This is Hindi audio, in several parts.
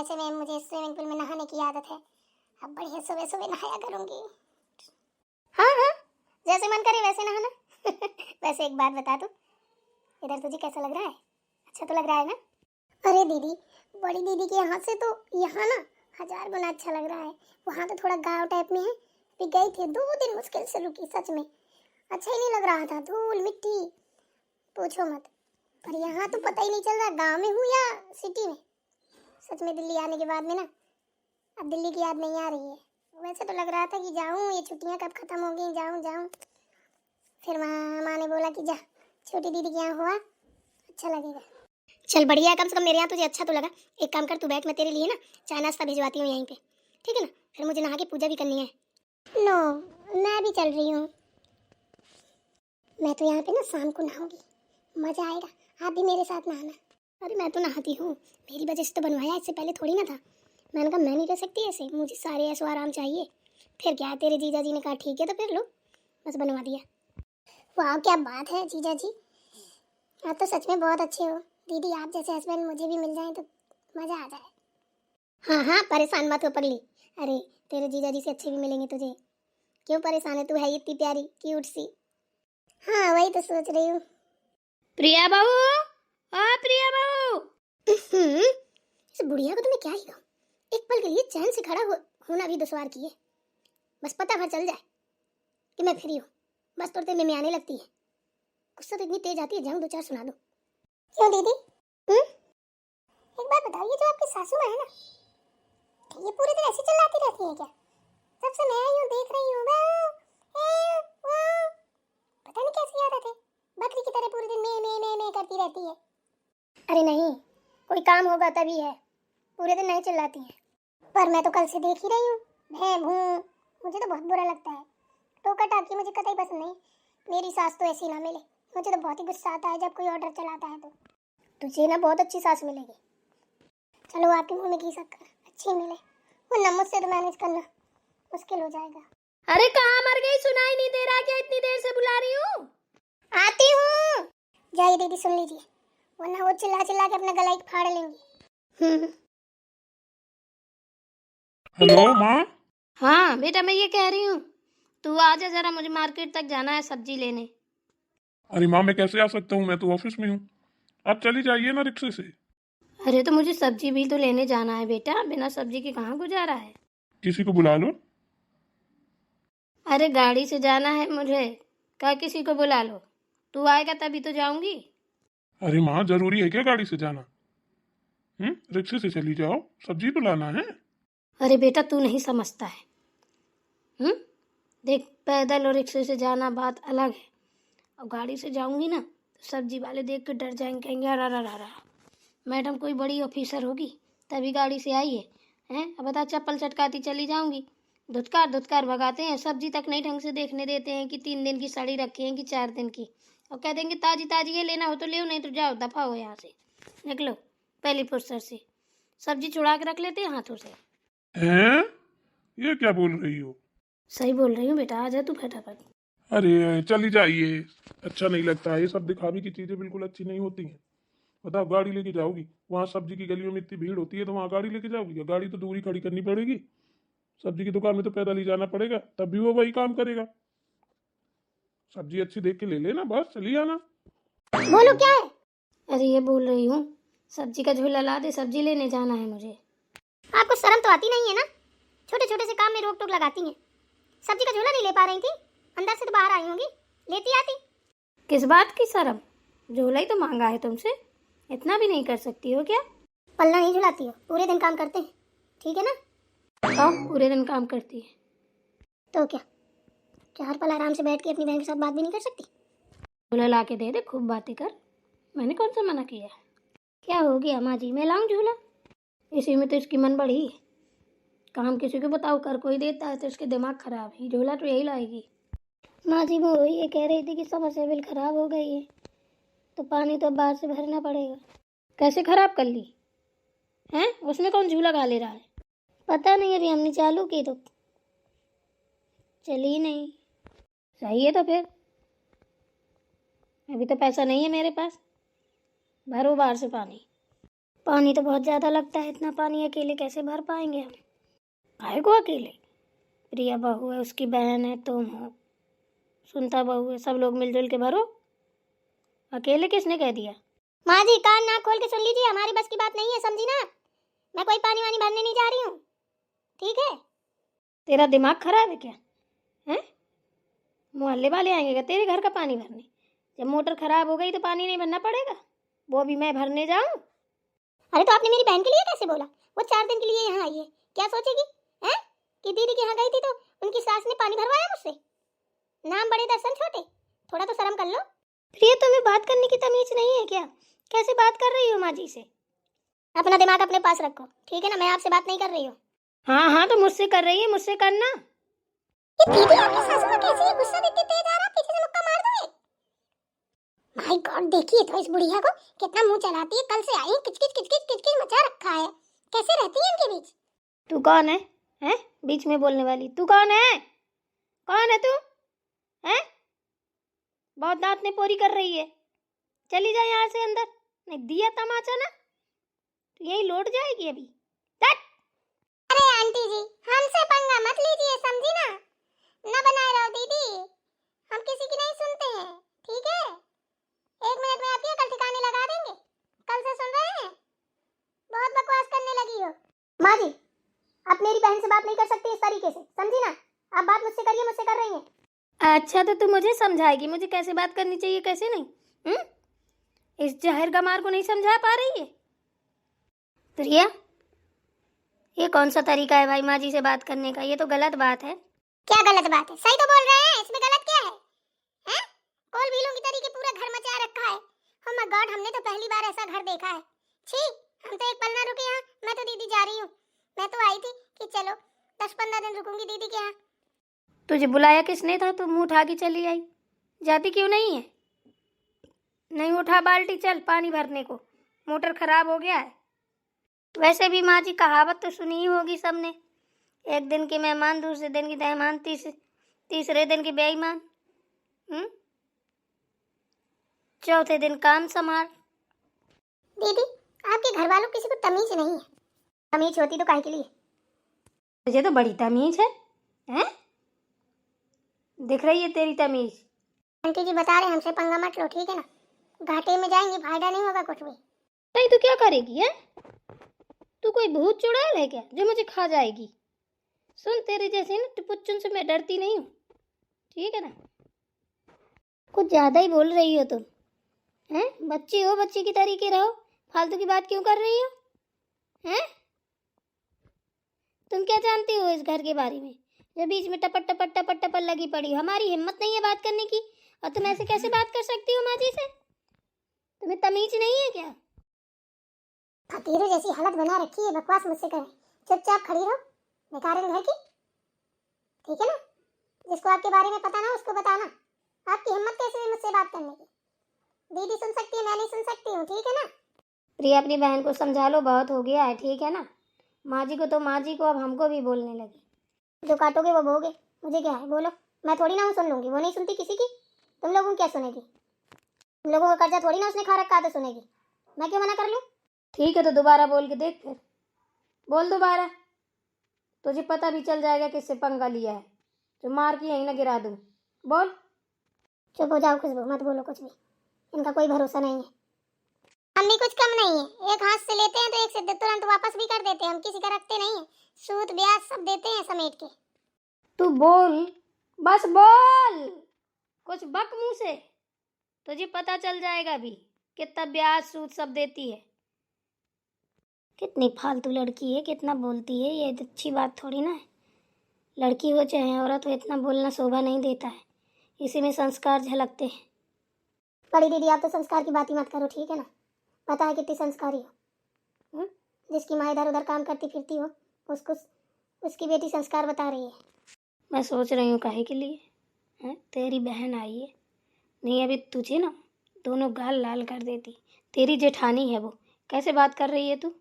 वैसे मैं मुझे स्विमिंग पूल में नहाने की आदत है, अब बढ़िया सुबह सुबह नहाया करूंगी। हाँ हाँ, जैसे मन करे वैसे नहाना। वैसे एक बात बता दूं, इधर तुझे कैसा लग रहा है? अच्छा तो लग रहा है ना? अरे दीदी, बड़ी दीदी के यहाँ से तो यहाँ ना 1000 गुना अच्छा लग रहा है। वहाँ तो थोड़ा गाँव टाइप में है। अभी गई थी, 2 दिन मुश्किल से रुकी, सच में अच्छा ही नहीं लग रहा था, धूल मिट्टी पूछो मत। पर यहाँ तो पता ही नहीं चल रहा गांव में हूँ या सिटी में। सच में दिल्ली आने के बाद में ना अब दिल्ली की याद नहीं आ रही है। वैसे तो लग रहा था कि जाऊँ, ये छुट्टियाँ कब खत्म होगी, जाऊँ। फिर माँ ने बोला कि जा छोटी दीदी के यहाँ हुआ, अच्छा लगेगा। चल बढ़िया है, कम से कम मेरे यहाँ तुझे अच्छा तो लगा। एक काम कर, तू बैठ, मैं तेरे लिए ना चाय नाश्ता भिजवाती हूँ यहीं पे, ठीक है ना? फिर मुझे नहा के पूजा भी करनी है। नो, मैं भी चल रही हूँ। मैं तो यहाँ पे ना शाम को नहाऊंगी, मजा आएगा, आप भी मेरे साथ नहाना। अरे मैं तो नहाती हूँ, मेरी वजह से तो बनवाया, इससे पहले थोड़ी ना था। मैंने कहा मैं नहीं रह सकती ऐसे, मुझे सारे ऐसो आराम चाहिए। फिर क्या, तेरे जीजा जी ने कहा ठीक है तो फिर लो, बस बनवा दिया। वाह क्या बात है जीजा जी, आप तो सच में बहुत अच्छे हो। दीदी आप जैसे हस्बैंड मुझे भी मिल जाए तो मजा आ जाए। हाँ हाँ, परेशान मत हो पगली। अरे तेरे जीजा जी से अच्छे भी मिलेंगे तुझे, क्यों परेशान है? तू है इतनी प्यारी क्यूट सी। हाँ वही तो सोच रही हूँ। प्रिया बहू, हाँ प्रिया बहू। इस बुढ़िया को तो मैं क्या ही कहूँ, एक पल के लिए चैन से खड़ा होना भी दुश्वार की है। बस पता भर चल जाए कि मैं फ्री हूँ, बस तुरते में आने लगती है। गुस्सा तो इतनी तेज आती है, जाऊँ 2 4 सुना दो। क्यों दीदी? एक बात बताओ, ये जो आपकी सासू माँ है ना, ये पूरे दिन ऐसी चिल्लाती रहती है क्या? जब से मैं आई हूँ देख रही हूँ, पता नहीं कैसी आदत है, बकरी की तरह पूरे दिन मैं करती रहती है। अरे नहीं, कोई काम होगा तभी है, पूरे दिन नहीं चिल्लाती है। पर मैं तो कल से देख ही रही हूँ, भैं भूं, मुझे तो बहुत बुरा लगता है। टोका टाकी मुझे कतई पसंद नहीं। मेरी सास तो ऐसी ना मिले, मुझे तो बहुत ही गुस्सा आता है जब कोई ऑर्डर चलाता है तो। तुझे ना बहुत अच्छी सास मिलेगी। चलो आपके मुंह में घी शक्कर अच्छी मिले, वरना मुझसे तो मैनेज करना मुश्किल हो जाएगा। अरे कहाँ मर गई, सुनाई नहीं दे रहा क्या? इतनी देर से बुला रही हूँ। आती हूँ, जाइए दीदी सुन लीजिए, वरना वो चिल्ला चिल्ला के अपना गला ही फाड़ लेंगी। हेलो माँ। हाँ बेटा, मैं ये कह रही हूँ तू आजा जरा, मुझे मार्केट तक जाना है सब्जी लेने। अरे माँ मैं कैसे आ सकता हूँ, मैं तो ऑफिस में हूँ। आप चली जाइए ना रिक्शे से। अरे तो मुझे सब्जी भी तो लेने जाना है बेटा, बिना सब्जी के कहाँ गुजारा है? किसी को बुला लो। अरे गाड़ी से जाना है मुझे, क्या किसी को बुला लो? तू आएगा तभी तो जाऊंगी। अरे माँ जरूरी है क्या गाड़ी से जाना? रिक्शे से चली जाओ, सब्जी तो लाना है। अरे बेटा तू नहीं समझता है। देख, पैदल और रिक्शे से जाना बात अलग है, और गाड़ी से जाऊंगी ना तो सब्जी वाले देख के डर जाएंगे, कहेंगे अरे अरे अरे मैडम कोई बड़ी ऑफिसर होगी तभी गाड़ी से आई है। हैं अब बता, चप्पल चटकाती चली जाऊंगी, धुतकार धुतकार भगाते हैं, सब्जी तक नहीं ढंग से देखने देते हैं कि 3 दिन की सड़ी रखी है कि 4 दिन की, और कह देंगे ताजी ताजी ये लेना हो तो ले, नहीं तो जाओ दफा हो यहाँ से, निकलो पहली फुर्सत से। सब्जी छुड़ा के रख लेते हैं हाथों से। हैं? ये क्या बोल रही हो? सही बोल रही हूँ बेटा, आ जा तू फटाफट। अरे चली जाइए, अच्छा नहीं लगता है, ये सब दिखावे की चीजें बिल्कुल अच्छी नहीं होती हैं। बताओ गाड़ी लेके जाओगी, वहाँ सब्जी की गलियों में इतनी भीड़ होती है तो वहाँ गाड़ी लेके जाओगी? या गाड़ी तो दूरी खड़ी करनी पड़ेगी, सब्जी की दुकान में तो पैदल ही जाना पड़ेगा, तब भी वो वही काम करेगा। सब्जी अच्छी देख के ले लेना, बस चली आना। बोलो क्या है? अरे ये बोल रही हूँ सब्जी का झोला ला दे, सब्जी लेने जाना है मुझे। आपको शर्म तो आती नहीं है ना, छोटे छोटे से काम में रोक टोक लगाती हैं। सब्जी का झोला नहीं ले पा रही थी, अंदर से तो बाहर आई होंगी, लेती आती। किस बात की शर्म? झोला ही तो मांगा है तुमसे, इतना भी नहीं कर सकती हो क्या? पल्ला नहीं झुलाती हो, पूरे दिन काम करते हैं, ठीक है ना? तो पूरे दिन काम करती है तो क्या 4 पल आराम से बैठ के अपनी बहन के साथ बात भी नहीं कर सकती? झोला ला के दे दे, खूब बातें कर, मैंने कौन सा मना किया? क्या हो गया माँ जी, मैं लाऊं झोला? इसी में तो इसकी मन बढ़ी है, काम किसी को बताओ कर कोई देता है तो इसके दिमाग खराब है, झोला तो यही लाएगी। माँ जी वो ये कह रही थी कि समरसेबल खराब हो गई है तो पानी तो बाहर से भरना पड़ेगा। कैसे खराब कर ली हैं? उसमें कौन झूला गा ले रहा है? पता नहीं, अभी हमने चालू की तो चली नहीं। सही है तो फिर, अभी तो पैसा नहीं है मेरे पास, भरो बाहर से पानी। पानी तो बहुत ज़्यादा लगता है, इतना पानी अकेले कैसे भर पाएंगे हम? काहे को अकेले? प्रिया बहू है, उसकी बहन है, तुम हो, सुनता बहू है, सब लोग मिलजुल के भरो। अकेले किसने कह दिया? माँ जी कान नाक खोल के सुन लीजिए, हमारी बस की बात नहीं है, समझी ना। मैं कोई पानी वानी भरने नहीं जा रही हूँ, ठीक है? तेरा दिमाग खराब है क्या? हैं? मोहल्ले वाले आएंगे क्या तेरे घर का पानी भरने? जब मोटर खराब हो गई तो पानी नहीं भरना पड़ेगा? वो भी मैं भरने जाऊं? अरे तो आपने मेरी बहन के लिए कैसे बोला? वो 4 दिन के लिए यहाँ आई है, क्या सोचेगी? हैं? कि दीदी के यहाँ गई थी तो उनकी सास ने पानी भरवाया मुझसे? नाम बड़े दर्शन छोटे, थोड़ा तो शर्म कर लो। प्रिया, तुम्हें बात करने की तमीज नहीं है क्या? कैसे बात कर रही हो माँ जी से? अपना दिमाग अपने पास रखो, ठीक है ना? मैं आपसे बात नहीं कर रही हूँ। हाँ हाँ, तो मुझसे कर रही है, मुझसे करना। ये दीदी आपकी सासू को कैसे है? गुस्सा देते तेज आ रहा, पीछे से मुक्का मार दो। माय गॉड, देखिए तो इस बुढ़िया को कितना मुंह चलाती है। कल से आई किचकिच किचकिच किचकिच मचा रखा है। कैसे रहती है इनके बीच? तू कौन है? हैं? बीच में बोलने वाली तू कौन है? कौन है तू? हैं? बहुत दांत ने पोरी कर रही है। चली जा यहाँ से अंदर, नहीं दिया तमाचा ना तो यही लौट जाएगी अभी। तट! अरे आंटी जी, हमसे पंगा मत लीजिए, समझी ना? ना बनाए रहो दीदी, हम किसी की नहीं सुनते हैं, ठीक है? 1 मिनट में आपकी अकल ठिकाने लगा देंगे। कल से सुन रहे हैं, बहुत बकवास करने लगी हो। माँ जी, आप मेरी बहन से बात नहीं कर सकती इस तरीके से, समझी ना? आप बात मुझसे करिए, मुझसे कर रही हैं। अच्छा, तो तू मुझे समझाएगी मुझे कैसे बात करनी चाहिए, कैसे नहीं? इस जहर गमार को नहीं समझा पा रही है? प्रिया, ये कौन सा तरीका है भाई माँ जी से बात करने का? ये तो गलत बात है। क्या गलत बात है? सही तो बोल रहे हैं, इसमें गलत क्या है? हैं? कोल भीलों की तरीके पूरा घर मचा रखा है। ओह माय गॉड, हमने तो पहली बार ऐसा घर देखा है। छी, हम तो एक पल ना रुके यहाँ। मैं तो दीदी जा रही हूँ। मैं तो आई थी कि चलो 10-15 दिन रुकूंगी दीदी के यहाँ। तुझे बुलाया किसने था? तू मुंह उठा के चली आई, जाती क्यों नहीं है? नहीं उठा बाल्टी, चल पानी भरने को, मोटर खराब हो गया है। वैसे भी माँ जी कहावत तो सुनी ही होगी सबने, एक दिन के मेहमान दूसरे दिन की मेहमान, तीसरे दिन की बेईमान। चौथे दिन काम संभाल। दीदी, आपके घर वालों किसी को तमीज नहीं है। तमीज होती तो काहे के लिए? तुझे तो बड़ी तमीज है, हैं? दिख रही है तेरी तमीज। आंटी जी बता रहे हैं, हमसे पंगा मत लो, ठीक है ना? घाटे में जाएंगे, फायदा नहीं होगा कुछ भी। नहीं तू क्या करेगी है? तू कोई भूत चुड़ैल है क्या जो मुझे खा जाएगी? सुन, तेरे जैसे ना टुपुच्चुन से मैं डरती नहीं हूँ, ठीक है ना? कुछ ज्यादा ही बोल रही हो तुम, हैं? बच्ची हो, बच्ची की तरीके रहो, फालतू की बात क्यों कर रही हो? हैं? तुम क्या जानती हो इस घर के बारे में जो बीच में टपट टपट टपट टपट लगी पड़ी हो? हमारी हिम्मत नहीं है बात करने की, और तुम ऐसे कैसे बात कर सकती हो माँ जी से? तुम्हें तमीज नहीं है क्या? फकीरों जैसी हालत बना रखी है, बकवास मुझसे करें। चुपचाप खड़ी रहो, बेकार घर की, ठीक है ना? जिसको आपके बारे में पता ना उसको बताना। आपकी हिम्मत कैसे है मुझसे बात करने की? दीदी सुन सकती है, मैं नहीं सुन सकती हूँ, ठीक है ना? प्रिया, अपनी बहन को समझा लो, बहुत हो गया है, ठीक है ना? माँ जी को तो माँ जी को, अब हमको भी बोलने लगी। जो काटोगे वो बोगे, मुझे क्या है? बोलो, मैं थोड़ी ना हूँ सुन लूंगी, वो नहीं सुनती किसी की। तुम लोगों को क्या सुनेगी? तुम लोगों का कर्जा थोड़ी ना उसने खा रखा है तो सुनेगी। मैं क्यों मना कर लूँ? ठीक है, तो दोबारा बोल के देख, फिर बोल दोबारा, तुझे पता भी चल जाएगा किससे पंगा लिया है, जो मार के यहीं ना गिरा दूँ। बोल। चुप हो जाओ खुशबू, मत बोलो कुछ भी। इनका कोई भरोसा नहीं है। हम भी कुछ कम नहीं है, एक हाथ से लेते हैं तो एक से तुरंत वापस भी कर देते हैं। हम किसी का रखते नहीं है, सूद ब्याज सब देते हैं समेट के। तू बोल, बस बोल, कुछ बक मुंह से, तुझे पता चल जाएगा भी कितना ब्याज सूद सब देती है। कितनी फालतू लड़की है, कितना बोलती है, ये अच्छी बात थोड़ी ना है। लड़की हो चाहे औरत हो, इतना बोलना शोभा नहीं देता है, इसी में संस्कार झलकते हैं। बड़ी दीदी, आप तो संस्कार की बात ही मत करो, ठीक है ना? पता है कितनी संस्कारी हो। जिसकी माँ इधर उधर काम करती फिरती हो, उसको उसकी बेटी संस्कार बता रही है। मैं सोच रही हूँ काहे के लिए है? तेरी बहन आई है, नहीं अभी तुझे ना दोनों गाल लाल कर देती। तेरी जेठानी है वो, कैसे बात कर रही है तू?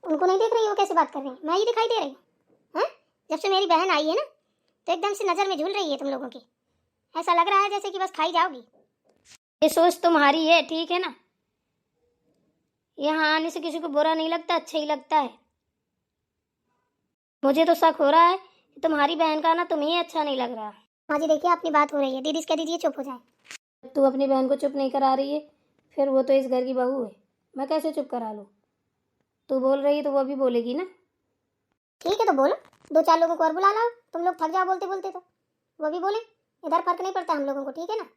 उनको नहीं देख रही हो कैसे बात कर रही है? मैं ही दिखाई दे रही हूँ? जब से मेरी बहन आई है ना, तो एकदम से नजर में झूल रही है तुम लोगों की। ऐसा लग रहा है जैसे कि बस खाई जाओगी। ये सोच तुम्हारी है, ठीक है ना? यहाँ आने से किसी को बुरा नहीं लगता, अच्छा ही लगता है। मुझे तो शक हो रहा है कि तुम्हारी बहन का ना तुम्हें अच्छा नहीं लग रहा। माँ जी देखिए अपनी बात हो रही है, दीदी से कह दीजिए चुप हो जाए। तू अपनी बहन को चुप नहीं करा रही है, फिर वो तो इस घर की बहू है, मैं कैसे चुप करा लूँ? तू बोल रही है तो वो भी बोलेगी ना। ठीक है तो बोलो, 2-4 लोगों को और बुला लाओ, तुम लोग थक जाओ बोलते बोलते तो वो भी बोले, इधर फर्क नहीं पड़ता हम लोगों को, ठीक है ना।